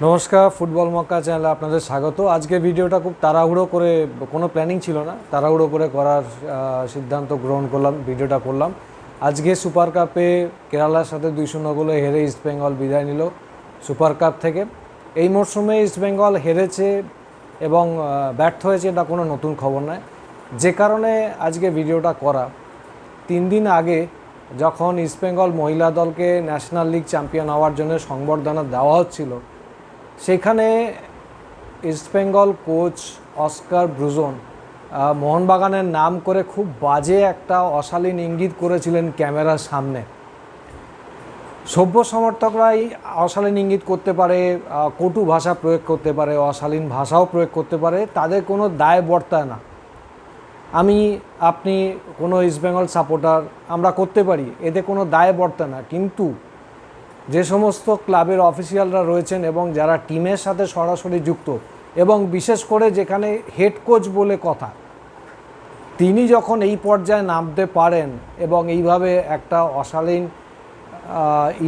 নমস্কার, ফুটবল মক্কা চ্যানেলে আপনাদের স্বাগত। আজকে ভিডিওটা খুব তাড়াহুড়ো করে, কোনো প্ল্যানিং ছিল না, তাড়াহুড়ো করে করার সিদ্ধান্ত গ্রহণ করলাম, ভিডিওটা করলাম। আজকে সুপার কাপে কেরালার সাথে 2-0 গোলে হেরে ইস্টবেঙ্গল বিদায় নিল সুপার কাপ থেকে। এই মরশুমে ইস্টবেঙ্গল হেরেছে এবং ব্যর্থ হয়েছে, এটা কোনো নতুন খবর নয়। যে কারণে আজকে ভিডিওটা করা, 3 দিন আগে যখন ইস্টবেঙ্গল মহিলা দলকে ন্যাশনাল লিগ চ্যাম্পিয়ন হওয়ার জন্য সংবর্ধনা দেওয়া হচ্ছিল, সেখানে ইস্টবেঙ্গল কোচ অস্কার ব্রুজন মোহনবাগানের নাম করে খুব বাজে একটা অশালীন ইঙ্গিত করেছিলেন ক্যামেরার সামনে। সভ্য সমর্থকরাই অশালীন ইঙ্গিত করতে পারে, কটু ভাষা প্রয়োগ করতে পারে, অশালীন ভাষাও প্রয়োগ করতে পারে, তাদের কোনো দায় বর্তায় না। আপনি কোনো ইস্টবেঙ্গল সাপোর্টার আমরা করতে পারি, এতে কোনো দায় বর্তায় না। কিন্তু যে সমস্ত ক্লাবের অফিসিয়ালরা রয়েছেন এবং যারা টিমের সাথে সরাসরি যুক্ত, এবং বিশেষ করে যেখানে হেড কোচ বলে কথা, তিনি যখন এই পর্যায়ে নামতে পারেন এবং এইভাবে একটা অশালীন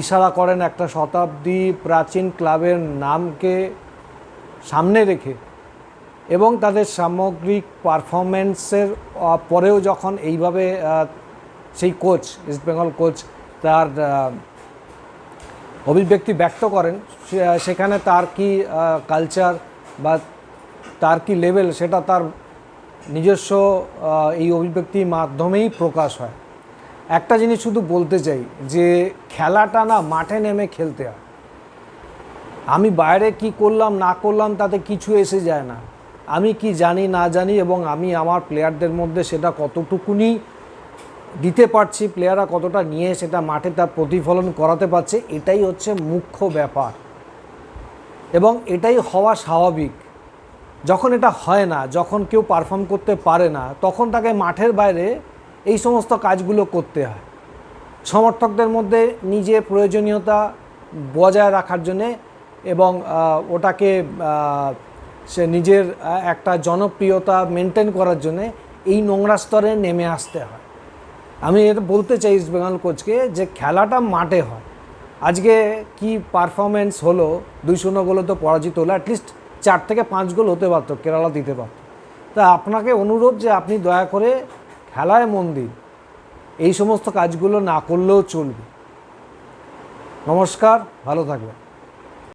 ইশারা করেন একটা শতাব্দী প্রাচীন ক্লাবের নামকে সামনে রেখে, এবং তাদের সামগ্রিক পারফরমেন্সের পরেও যখন এইভাবে সেই কোচ, ইস্টবেঙ্গল কোচ, তার অভিব্যক্তি ব্যক্ত করেন, সেখানে তার কি কালচার বা তার কি লেভেল, সেটা তার নিজস্ব এই অভিব্যক্তির মাধ্যমেই প্রকাশ হয়। একটা জিনিস শুধু বলতে চাই যে খেলাটা না মাঠে নেমে খেলতে হয়। আমি বাইরে কি করলাম না করলাম তাতে কিছু এসে যায় না। আমি কি জানি না জানি এবং আমি আমার প্লেয়ারদের মধ্যে সেটা কতটুকুনি দিতে পারছি, প্লেয়াররা কতটা নিয়ে সেটা মাঠে তার প্রতিফলন করাতে পারছে, এটাই হচ্ছে মুখ্য ব্যাপার এবং এটাই হওয়া স্বাভাবিক। যখন এটা হয় না, যখন কেউ পারফর্ম করতে পারে না, তখন তাকে মাঠের বাইরে এই সমস্ত কাজগুলো করতে হয় সমর্থকদের মধ্যে নিজের প্রয়োজনীয়তা বজায় রাখার জন্যে এবং ওটাকে সে নিজের একটা জনপ্রিয়তা মেনটেন করার জন্যে এই নোংরা স্তরে নেমে আসতে হয়। আমি এটা বলতে চাই ইস্টবেঙ্গল কোচকে যে খেলাটা মাঠে হয়। আজকে কি পারফরমেন্স হলো, 2-0 গোলে তো পরাজিত হলো, অ্যাটলিস্ট 4 থেকে 5 গোল হতে পারতো, কেরালা দিতে পারত। তা আপনাকে অনুরোধ যে আপনি দয়া করে খেলায় মন দিন, এই সমস্ত কাজগুলো না করলেও চলবে। নমস্কার, ভালো থাকবেন।